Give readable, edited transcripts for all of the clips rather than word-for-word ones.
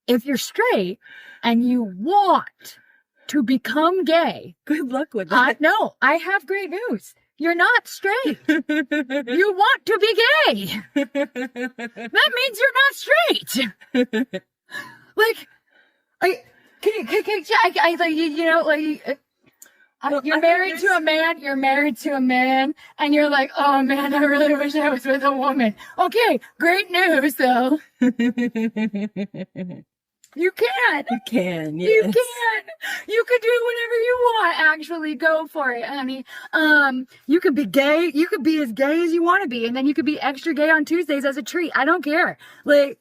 if you're straight and you want to become gay, good luck with that. No, I have great news. You're not straight. You want to be gay. That means you're not straight. Like, you're married to a man, and you're like, oh man, I really wish I was with a woman. Okay, great news though. You can. You can, yes. You can. You can do whatever you want. Actually, go for it, honey. You could be gay. You could be as gay as you want to be, and then you could be extra gay on Tuesdays as a treat. I don't care. Like,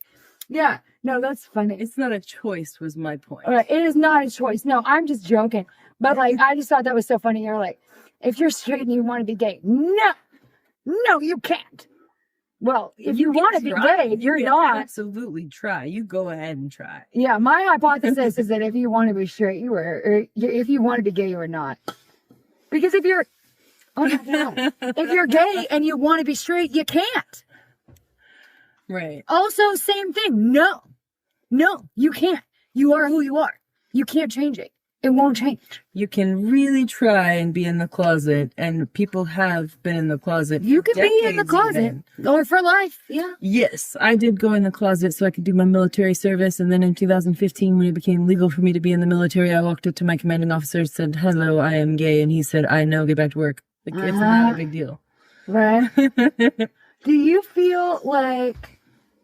yeah. No, that's funny. It's not a choice, was my point. It is not a choice. No, I'm just joking. But like, I just thought that was so funny. You're like, if you're straight and you want to be gay, no, you can't. Well, if you want to be gay, you're not. Absolutely try. You go ahead and try. Yeah, my hypothesis is that if you want to be straight, you are. Or if you want to be gay, you are not. Because if you're gay and you want to be straight, you can't. Right. Also, same thing. No, you can't. You are who you are. You can't change it. It won't change. You can really try and be in the closet, and people have been in the closet. You can be in the closet, or for life, yeah. Yes, I did go in the closet so I could do my military service, and then in 2015, when it became legal for me to be in the military, I walked up to my commanding officer and said, hello, I am gay, and he said, I know, get back to work. Like, it's not a big deal. Right. Do you feel like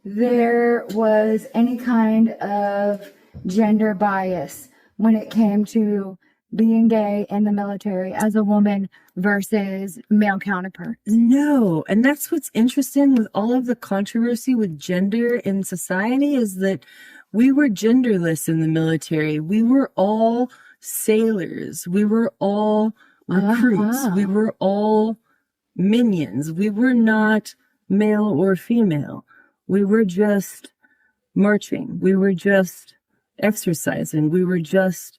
there was any kind of gender bias when it came to being gay in the military as a woman versus male counterparts? No. And that's what's interesting with all of the controversy with gender in society, is that we were genderless in the military. We were all sailors. We were all recruits. We were all minions. We were not male or female. We were just marching. We were just exercising. We were just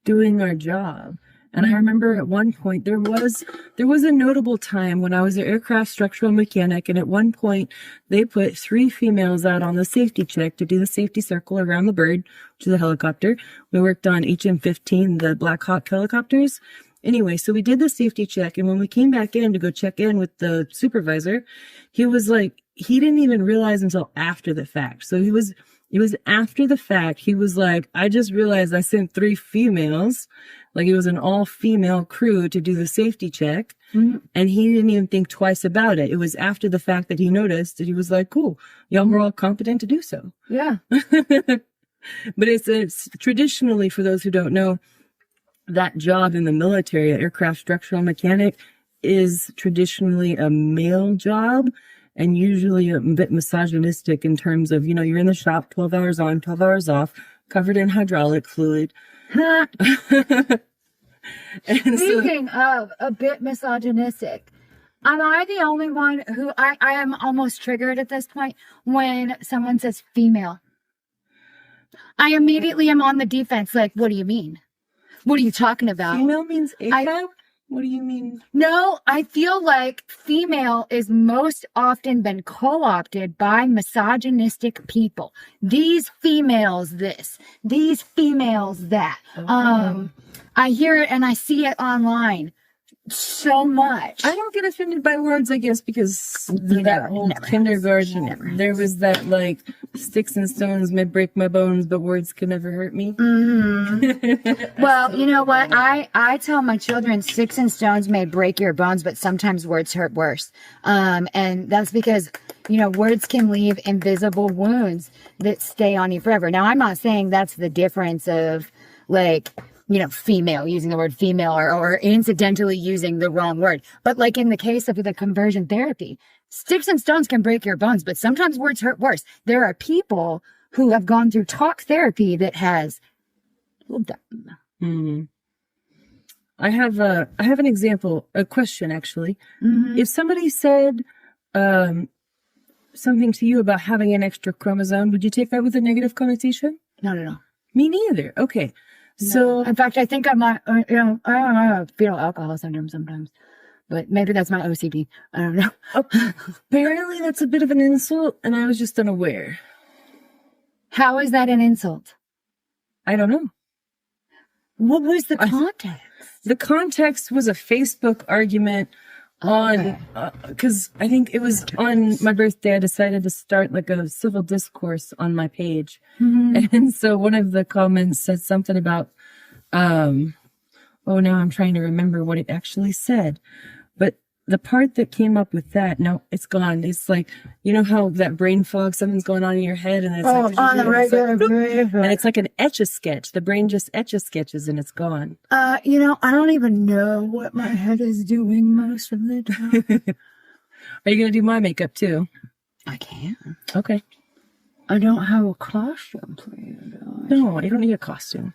doing our job. And I remember at one point there was a notable time when I was an aircraft structural mechanic, and at one point they put 3 females out on the safety check to do the safety circle around the bird, which is a helicopter. We worked on HM-15, the Black Hawk helicopters. Anyway, so we did the safety check, and when we came back in to go check in with the supervisor, he was like, he didn't even realize until after the fact. So it was after the fact. He was like, I just realized I sent 3 females, like it was an all-female crew to do the safety check, and he didn't even think twice about it. It was after the fact that he noticed, that he was like, cool, y'all were all competent to do so. Yeah. But it's traditionally, for those who don't know, that job in the military, aircraft structural mechanic, is traditionally a male job, and usually a bit misogynistic in terms of, you're in the shop 12 hours on, 12 hours off, covered in hydraulic fluid. Speaking of a bit misogynistic, am I the only one who I am almost triggered at this point when someone says female? I immediately am on the defense. Like, what do you mean? What are you talking about? Female means AFAB? What do you mean? No, I feel like female is most often been co-opted by misogynistic people. These females this, these females that. Okay. I hear it and I see it online so much. I don't get offended by words, I guess, because that whole kindergarten, there was that, like, sticks and stones may break my bones, but words can never hurt me. Mm-hmm. Well, you know what? I tell my children, sticks and stones may break your bones, but sometimes words hurt worse. And that's because, words can leave invisible wounds that stay on you forever. Now, I'm not saying that's the difference of, like, female, using the word female or incidentally using the wrong word. But like in the case of the conversion therapy, sticks and stones can break your bones, but sometimes words hurt worse. There are people who have gone through talk therapy that has healed them. Mm-hmm. I have an example, a question actually. Mm-hmm. If somebody said something to you about having an extra chromosome, would you take that with a negative connotation? No. Me neither. Okay. No. So, in fact, I think I might, I have fetal alcohol syndrome sometimes, but maybe that's my OCD. I don't know. Apparently that's a bit of an insult, and I was just unaware. How is that an insult? I don't know. What was the context? The context was a Facebook argument on, because I think it was on my birthday, I decided to start like a civil discourse on my page. And so one of the comments said something about, oh, now I'm trying to remember what it actually said. But the part that came up with that, no, it's gone. It's like, you know how that brain fog, something's going on in your head, and it's like, on the regular brain fog. And it's like an etch-a-sketch. The brain just etch-a-sketches and it's gone. I don't even know what my head is doing most of the time. Are you going to do my makeup too? I can. Okay. I don't have a costume for you, No, you don't need a costume.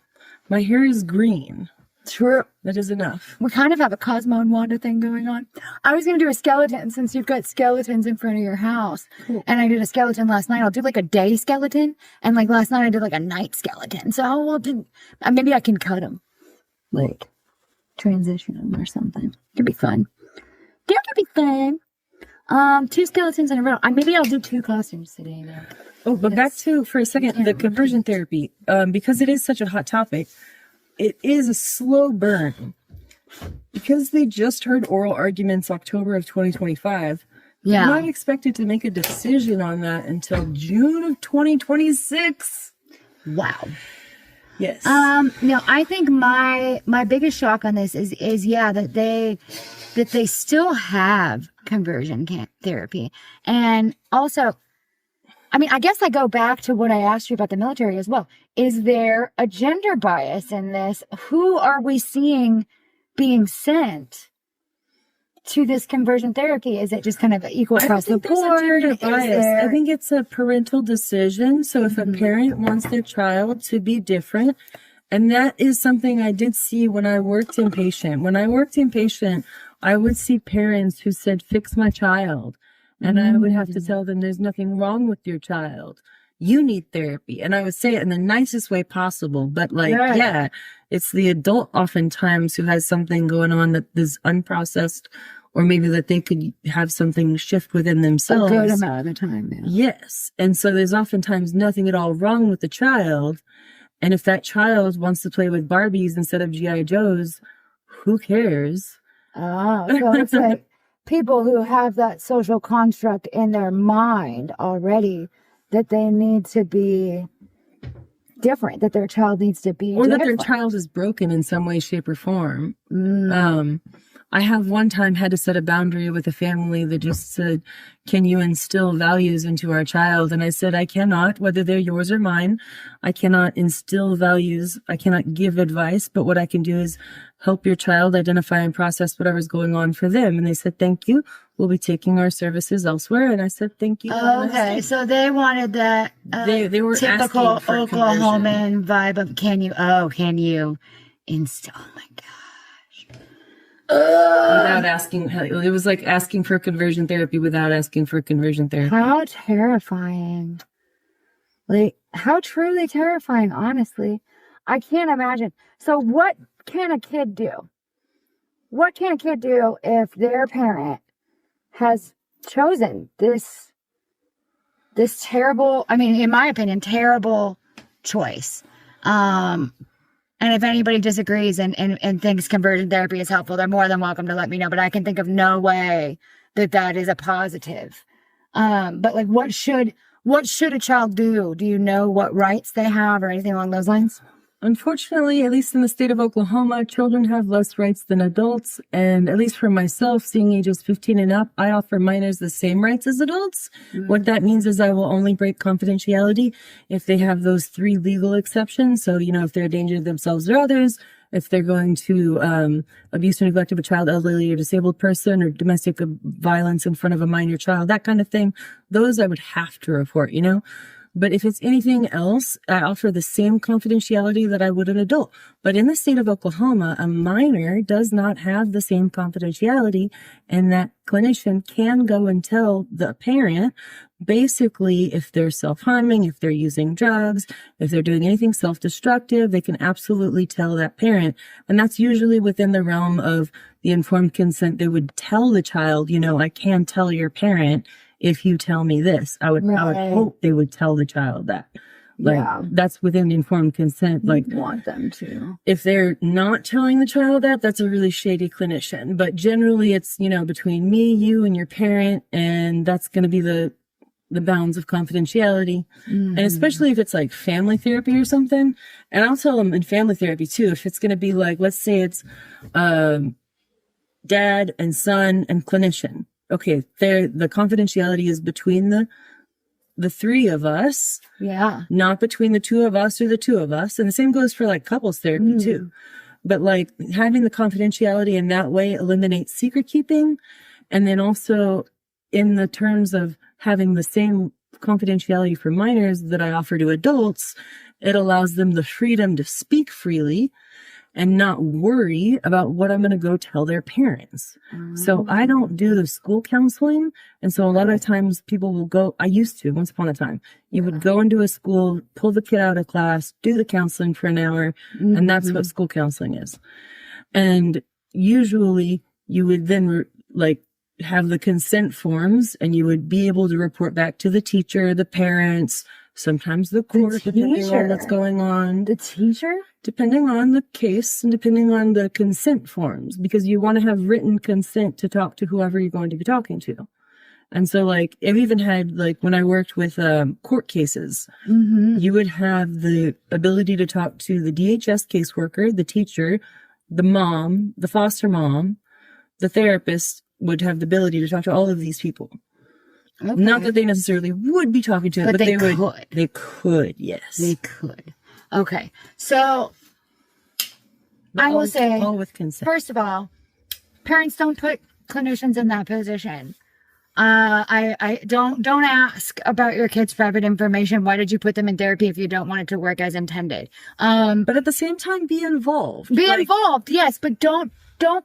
My hair is green. True. That is enough. We kind of have a Cosmo and Wanda thing going on. I was going to do a skeleton since you've got skeletons in front of your house. Cool. And I did a skeleton last night. I'll do like a day skeleton. And like last night I did like a night skeleton. So maybe I can cut them. Like transition them or something. Could be fun. That could be fun. 2 skeletons in a row. Maybe I'll do 2 costumes today though. Oh, but back to, for a second, the conversion therapy. Because it is such a hot topic. It is a slow burn. Because they just heard oral arguments October of 2025. Yeah. I'm not expected to make a decision on that until June of 2026. Wow. Yes. No, I think my biggest shock on this is that they still have conversion therapy. And also, I guess I go back to what I asked you about the military as well. Is there a gender bias in this? Who are we seeing being sent to this conversion therapy? Is it just kind of equal across the board? I think it's a parental decision. So if a parent wants their child to be different, and that is something I did see when I worked inpatient. When I worked inpatient, I would see parents who said, "Fix my child." And I would have to tell them there's nothing wrong with your child. You need therapy. And I would say it in the nicest way possible. But it's the adult oftentimes who has something going on that is unprocessed, or maybe that they could have something shift within themselves. A good amount of the time, yeah. Yes. And so there's oftentimes nothing at all wrong with the child. And if that child wants to play with Barbies instead of G.I. Joes, who cares? So it's like people who have that social construct in their mind already that they need to be different, that their child needs to be different. That their child is broken in some way, shape, or form. I have one time had to set a boundary with a family that just said, "Can you instill values into our child?" And I said, "I cannot, whether they're yours or mine. I cannot instill values. I cannot give advice, but what I can do is help your child identify and process whatever's going on for them." And they said, "Thank you. We'll be taking our services elsewhere." And I said, "Thank you." Okay, so they wanted that they were typical asking for Oklahoman vibe of can you instill? Oh my gosh. Without asking, it was like asking for conversion therapy without asking for conversion therapy. How terrifying. Like, how truly terrifying, honestly. I can't imagine. So what can a kid do? What can a kid do if their parent has chosen this terrible, in my opinion, terrible choice? And if anybody disagrees and thinks conversion therapy is helpful, they're more than welcome to let me know. But I can think of no way that is a positive. But like, what should a child do? Do you know what rights they have or anything along those lines? Unfortunately, at least in the state of Oklahoma, children have less rights than adults. And at least for myself, seeing ages 15 and up, I offer minors the same rights as adults. What that means is I will only break confidentiality if they have those 3 legal exceptions. So, if they're a danger to themselves or others, if they're going to abuse or neglect of a child, elderly, or disabled person, or domestic violence in front of a minor child, that kind of thing, those I would have to report, But if it's anything else, I offer the same confidentiality that I would an adult. But in the state of Oklahoma, a minor does not have the same confidentiality, and that clinician can go and tell the parent, basically, if they're self-harming, if they're using drugs, if they're doing anything self-destructive, they can absolutely tell that parent. And that's usually within the realm of the informed consent. They would tell the child, I can tell your parent if you tell me this. I would hope they would tell the child that. Like, Yeah. that's within informed consent. Like, You want them to. if they're not telling the child that, that's a really shady clinician. But generally it's, between me, you, and your parent, and that's going to be the bounds of confidentiality. Mm-hmm. And especially if it's like family therapy or something. And I'll tell them in family therapy too, if it's going to be like, let's say it's dad and son and clinician. Okay, the confidentiality is between the three of us. Yeah. Not between the two of us or the two of us. And the same goes for like couples therapy too. But like having the confidentiality in that way eliminates secret keeping. And then also in the terms of having the same confidentiality for minors that I offer to adults, it allows them the freedom to speak freely and not worry about what I'm going to go tell their parents. So I don't do the school counseling. And so a lot of times people will go, I used to, once upon a time, you would go into a school, pull the kid out of class, do the counseling for an hour, and that's what school counseling is. And usually you would then have the consent forms, and you would be able to report back to the teacher, the parents, sometimes the court, depending on what's going on. The teacher? Depending on the case and depending on the consent forms, because you want to have written consent to talk to whoever you're going to be talking to. And so like, I've even had when I worked with court cases, you would have the ability to talk to the DHS caseworker, the teacher, the mom, the foster mom, the therapist would have the ability to talk to all of these people. Okay. Not that they necessarily would be talking to it, but they would. They could, yes. They could. Okay. So I will say, all with consent. First of all, parents don't put clinicians in that position. I don't ask about your kids' private information. Why did you put them in therapy if you don't want it to work as intended? But at the same time, be involved. Be involved, yes, but don't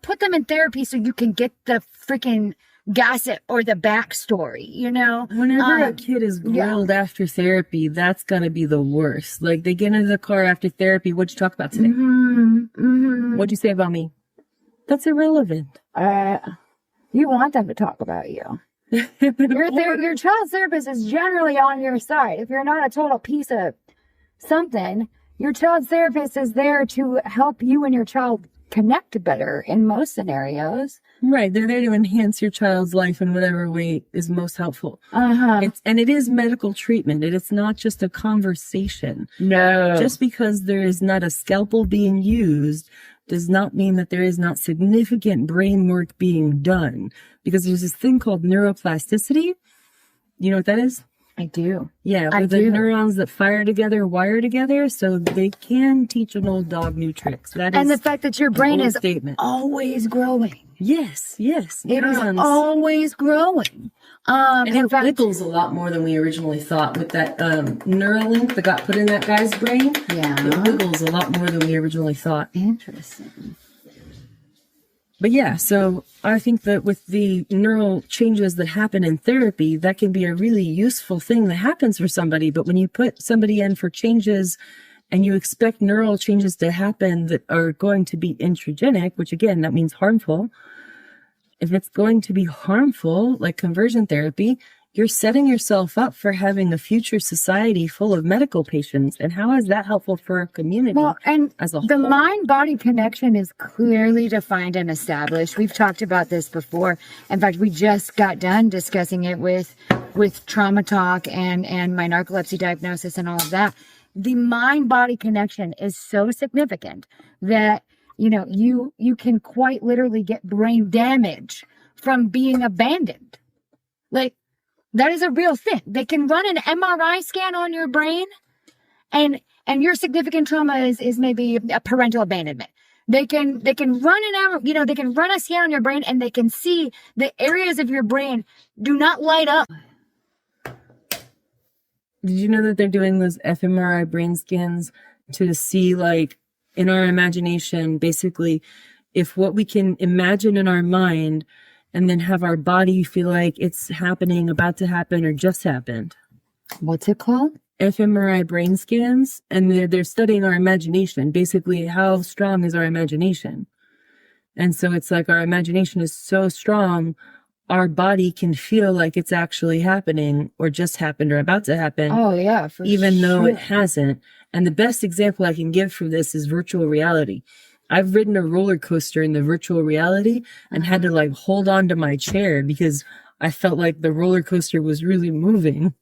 put them in therapy so you can get the freaking gossip or the backstory, Whenever a kid is grilled after therapy, that's gonna be the worst. Like, they get into the car after therapy, what'd you talk about today? What'd you say about me? That's irrelevant. You want them to talk about you. Your child's therapist is generally on your side. If you're not a total piece of something, your child's therapist is there to help you and your child connect better in most scenarios. Right. They're there to enhance your child's life in whatever way is most helpful. And it is medical treatment. It's not just a conversation. No. Just because there is not a scalpel being used does not mean that there is not significant brain work being done. Because there's this thing called neuroplasticity. You know what that is? I do. Yeah, where the neurons that fire together wire together, so they can teach an old dog new tricks. That is, and the fact that your brain is always growing. Yes. It is always growing. And it wiggles a lot more than we originally thought with that Neuralink that got put in that guy's brain. Yeah. It wiggles a lot more than we originally thought. Interesting. But yeah, so I think that with the neural changes that happen in therapy, that can be a really useful thing that happens for somebody. But when you put somebody in for changes and you expect neural changes to happen that are going to be intragenic, which again, that means harmful. If it's going to be harmful, like conversion therapy, you're setting yourself up for having a future society full of medical patients. And how is that helpful for a community? Well, and as a whole? The mind-body connection is clearly defined and established. We've talked about this before. In fact, we just got done discussing it with trauma talk and my narcolepsy diagnosis and all of that. The mind-body connection is so significant that, you can quite literally get brain damage from being abandoned. Like, that is a real thing. They can run an MRI scan on your brain and your significant trauma is maybe a parental abandonment. They can run they can run a scan on your brain and they can see the areas of your brain do not light up. Did you know that they're doing those fMRI brain scans to see, like, in our imagination, basically, if what we can imagine in our mind and then have our body feel like it's happening, about to happen, or just happened. What's it called? fMRI brain scans. And they're studying our imagination. Basically, how strong is our imagination? And so it's like our imagination is so strong, our body can feel like it's actually happening or just happened or about to happen. Oh yeah, for even sure. though it hasn't. And the best example I can give for this is virtual reality. I've ridden a roller coaster in the virtual reality and had to like hold on to my chair because I felt like the roller coaster was really moving.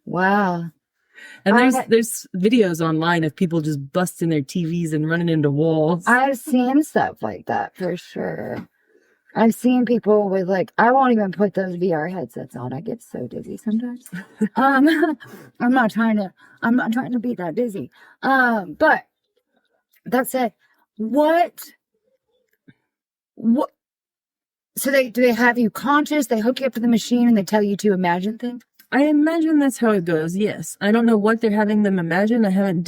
Wow. And there's videos online of people just busting their TVs and running into walls. I've seen stuff like that for sure. I've seen people with like, I won't even put those VR headsets on. I get so dizzy sometimes. I'm not trying to be that dizzy. But that said, what, so do they have you conscious? They hook you up to the machine and they tell you to imagine things? I imagine that's how it goes. Yes. I don't know what they're having them imagine. I haven't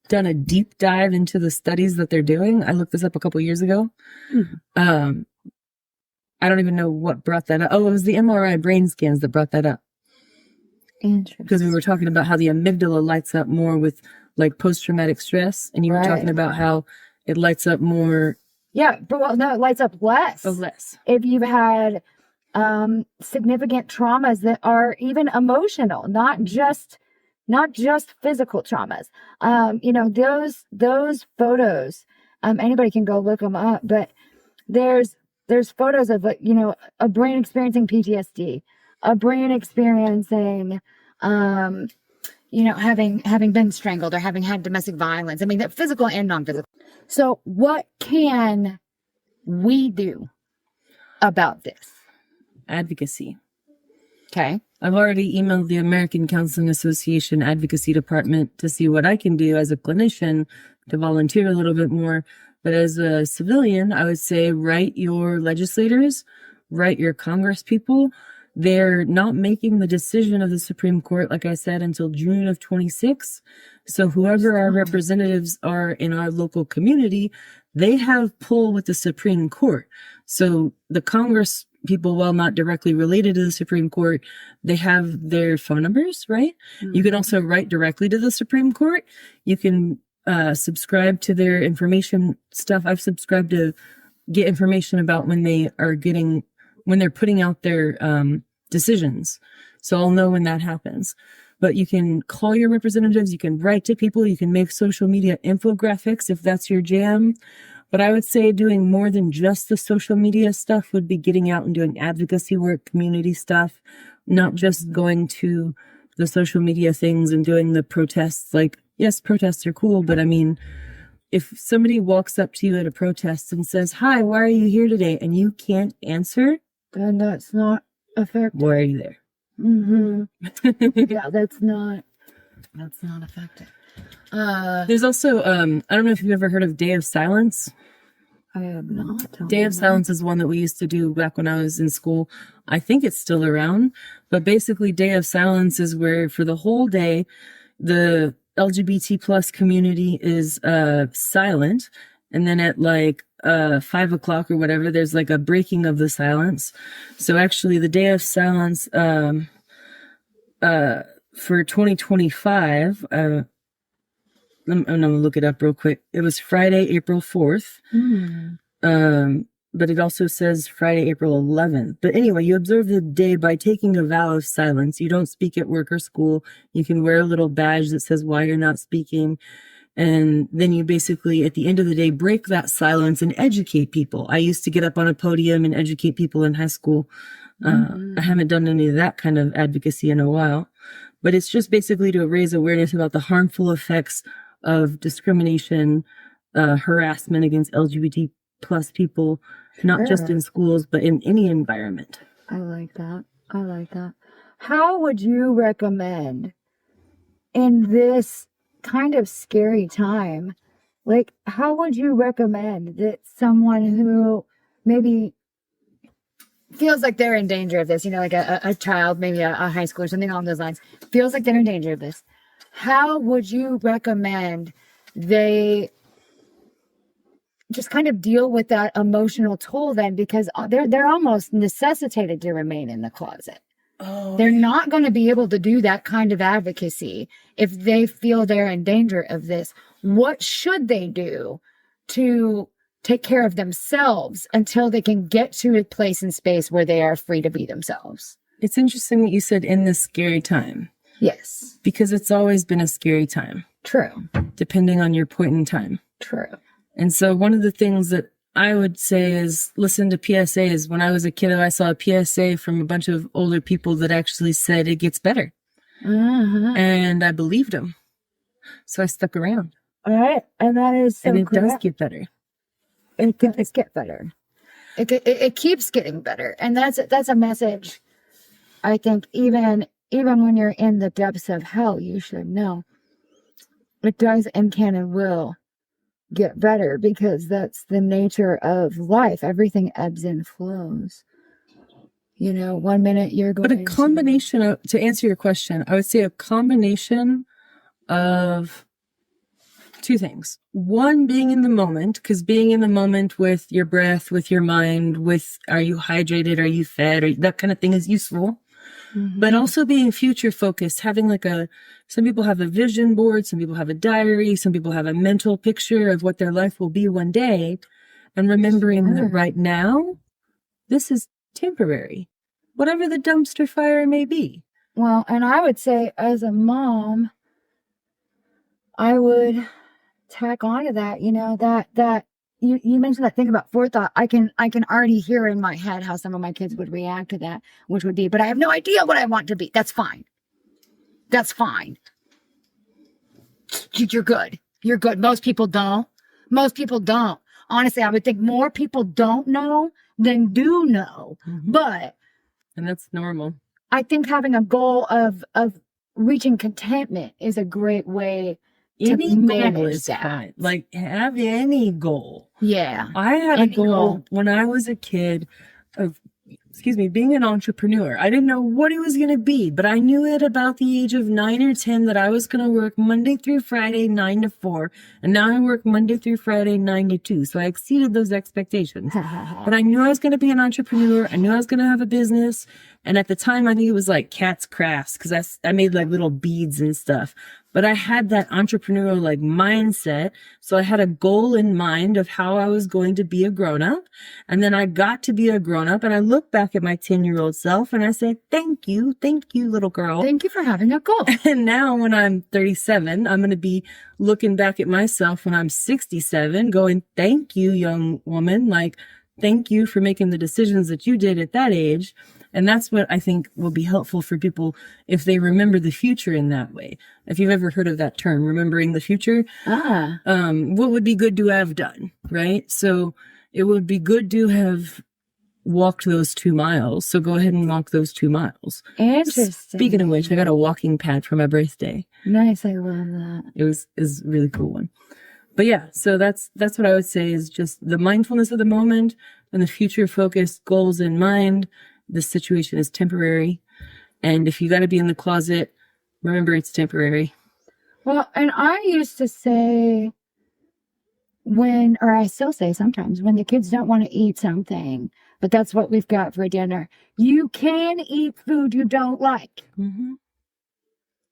done a deep dive into the studies that they're doing. I looked this up a couple years ago. I don't even know what brought that up. Oh, it was the MRI brain scans that brought that up. Interesting. Because we were talking about how the amygdala lights up more with like post-traumatic stress. And you were talking about how it lights up more. Yeah, but well, no, it lights up less. Oh, less. If you've had significant traumas that are even emotional, not just physical traumas. Those photos, anybody can go look them up, but there's photos of a brain experiencing PTSD, a brain experiencing having been strangled or having had domestic violence. I mean, that physical and non-physical. So what can we do about this? Advocacy. Okay. I've already emailed the American Counseling Association Advocacy Department to see what I can do as a clinician to volunteer a little bit more. But as a civilian, I would say write your legislators, write your Congress people. They're not making the decision of the Supreme Court, like I said, until June of 26. So whoever our representatives are in our local community, they have pull with the Supreme Court. So the Congress people, while not directly related to the Supreme Court, they have their phone numbers, right? Mm-hmm. You can also write directly to the Supreme Court. You can subscribe to their information stuff. I've subscribed to get information about when they're putting out their decisions. So I'll know when that happens. But you can call your representatives, you can write to people, you can make social media infographics if that's your jam. But I would say doing more than just the social media stuff would be getting out and doing advocacy work, community stuff, not just going to the social media things and doing the protests. Like, yes, protests are cool, but I mean, if somebody walks up to you at a protest and says, "Hi, why are you here today?" and you can't answer, then that's not effective. Why are you there? Mm-hmm. Yeah, that's not effective. There's also, I don't know if you've ever heard of Day of Silence. I have not. Day of Silence is one that we used to do back when I was in school. I think it's still around, but basically Day of Silence is where for the whole day, the LGBT plus community is silent. And then at like 5 o'clock or whatever, there's like a breaking of the silence. So actually the Day of Silence for 2025, I'm going to look it up real quick. It was Friday, April 4th. But it also says Friday, April 11th. But anyway, you observe the day by taking a vow of silence. You don't speak at work or school. You can wear a little badge that says why you're not speaking. And then you basically, at the end of the day, break that silence and educate people. I used to get up on a podium and educate people in high school. I haven't done any of that kind of advocacy in a while. But it's just basically to raise awareness about the harmful effects of discrimination, harassment against LGBT plus people, not just in schools, but in any environment. I like that. How would you recommend in this kind of scary time, like, how would you recommend that someone who maybe feels like they're in danger of this, like a child, maybe a high school or something along those lines, feels like they're in danger of this, how would you recommend they just kind of deal with that emotional toll then? Because they're almost necessitated to remain in the closet. Oh, they're not going to be able to do that kind of advocacy if they feel they're in danger of this. What should they do to take care of themselves until they can get to a place in space where they are free to be themselves. It's interesting that you said in this scary time. Yes. Because it's always been a scary time. True. Depending on your point in time. True. And so one of the things that I would say is listen to PSAs. When I was a kid, I saw a PSA from a bunch of older people that actually said it gets better. And I believed them. So I stuck around. All right. And that is so and it correct. does get better. It does get better. It keeps getting better. And that's a message. I think even when you're in the depths of hell, you should know it does and can and will get better, because that's the nature of life. Everything ebbs and flows. You know, 1 minute you're going. But a combination of, to answer your question, I would say a combination of two things. One, being in the moment, because being in the moment with your breath, with your mind, with are you hydrated, are you fed, or that kind of thing is useful. But also being future focused, having like some people have a vision board, some people have a diary, some people have a mental picture of what their life will be one day, and remembering that right now, this is temporary, whatever the dumpster fire may be. Well, and I would say as a mom, I would tack on to that, you know, that you mentioned that thing about forethought. I can already hear in my head how some of my kids would react to that, which would be, but I have no idea what I want to be. That's fine. That's fine. You're good. You're good. Most people don't. Honestly, I would think more people don't know than do know. But and that's normal. I think having a goal of reaching contentment is a great way any to goal manage is that. fine. Like, have any goal. Yeah. I had a goal when I was a kid of, being an entrepreneur. I didn't know what it was going to be, but I knew at about the age of 9 or 10 that I was going to work Monday through Friday, 9 to 4. And now I work Monday through Friday, 9 to 2. So I exceeded those expectations. But I knew I was going to be an entrepreneur. I knew I was going to have a business. And at the time, I think it was like Cat's Crafts, because I made like little beads and stuff. But I had that entrepreneurial like mindset. So I had a goal in mind of how I was going to be a grown-up. And then I got to be a grown-up, and I look back at my 10-year-old self and I say, thank you, little girl. Thank you for having a goal. And now when I'm 37, I'm going to be looking back at myself when I'm 67 going, thank you, young woman. Like, thank you for making the decisions that you did at that age. And that's what I think will be helpful for people if they remember the future in that way. If you've ever heard of that term, remembering the future, what would be good to have done, right? So it would be good to have walked those 2 miles. So go ahead and walk those 2 miles. Interesting. Speaking of which, I got a walking pad for my birthday. Nice. I love that. It was a really cool one. But yeah, so that's what I would say is just the mindfulness of the moment and the future focused goals in mind. This situation is temporary. And if you got to be in the closet, remember it's temporary. Well, and I used to say I still say sometimes, when the kids don't want to eat something, but that's what we've got for dinner, you can eat food you don't like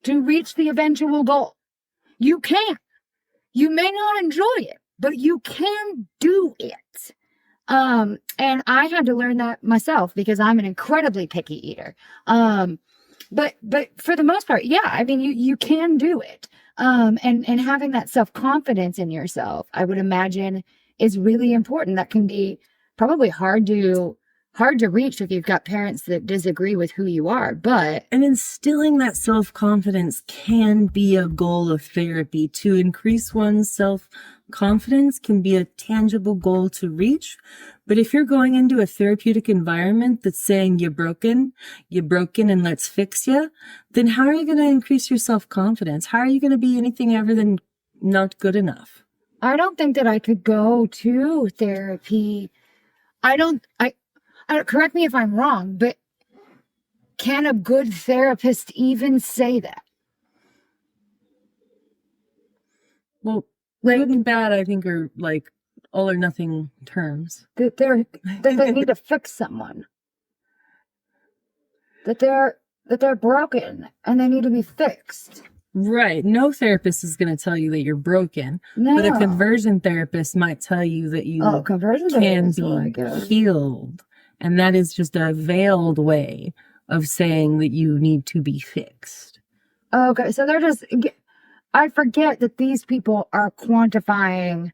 to reach the eventual goal. You can. You may not enjoy it, but you can do it. And I had to learn that myself because I'm an incredibly picky eater. But for the most part, yeah, I mean, you can do it. And having that self-confidence in yourself, I would imagine, is really important. That can be probably hard to reach if you've got parents that disagree with who you are, and instilling that self-confidence can be a goal of therapy. To increase one's self-confidence can be a tangible goal to reach. But if you're going into a therapeutic environment that's saying you're broken and let's fix you, then how are you going to increase your self-confidence? How are you going to be anything other than not good enough? I don't think that I could go to therapy. I don't, correct me if I'm wrong, but can a good therapist even say that? Well, good and bad, I think, are like all or nothing terms. That they need to fix someone. That they're broken and they need to be fixed. Right. No therapist is going to tell you that you're broken, but a No. conversion therapist might tell you that you Oh, conversion can therapists are like be healed. And that is just a veiled way of saying that you need to be fixed. Okay, so they're just. I forget that these people are quantifying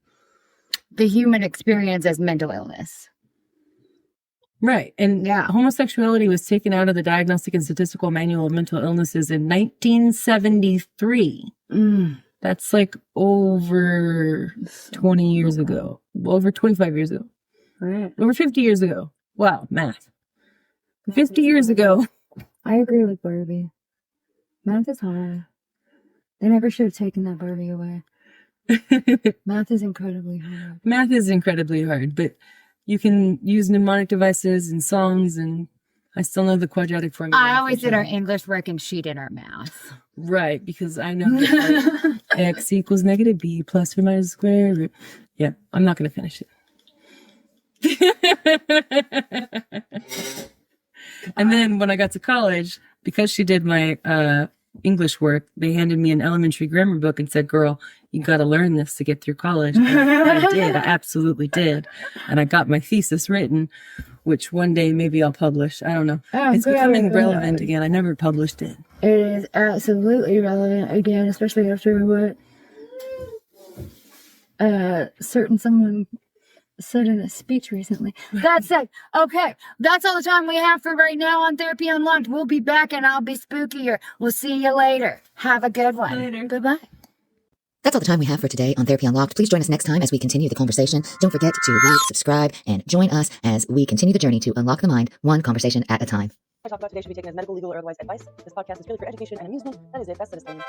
the human experience as mental illness. Right. And Yeah. homosexuality was taken out of the Diagnostic and Statistical Manual of Mental Illnesses in 1973. That's like over 20 years ago. Over 25 years ago. Right. Over 50 years ago. Wow, math. 50 years ago. I agree with Barbie. Math is hard. They never should have taken that Barbie away. Math is incredibly hard. Math is incredibly hard, but you can use mnemonic devices and songs, and I still know the quadratic formula. I always did our English work and she did our math. Right, because I know that x equals negative b plus or minus square root. Yeah, I'm not going to finish it. And then when I got to college, because she did my English work, they handed me an elementary grammar book and said, girl, you got to learn this to get through college. And I did. I absolutely did. And I got my thesis written, which one day maybe I'll publish. I don't know. Oh, it's becoming relevant again. I never published it. It is absolutely relevant again, especially after what certain someone said in a speech recently. That's it. Okay, that's all the time we have for right now on Therapy Unlocked. We'll be back and I'll be spookier. We'll see you later. Have a good one. Later. Goodbye. That's all the time we have for today on Therapy Unlocked. Please join us next time as we continue the conversation. Don't forget to like, subscribe, and join us as we continue the journey to unlock the mind, one conversation at a time. What I talk about today should be taken as medical, legal, or otherwise advice. This podcast is purely for education and amusement. That is it. That's the disclaimer.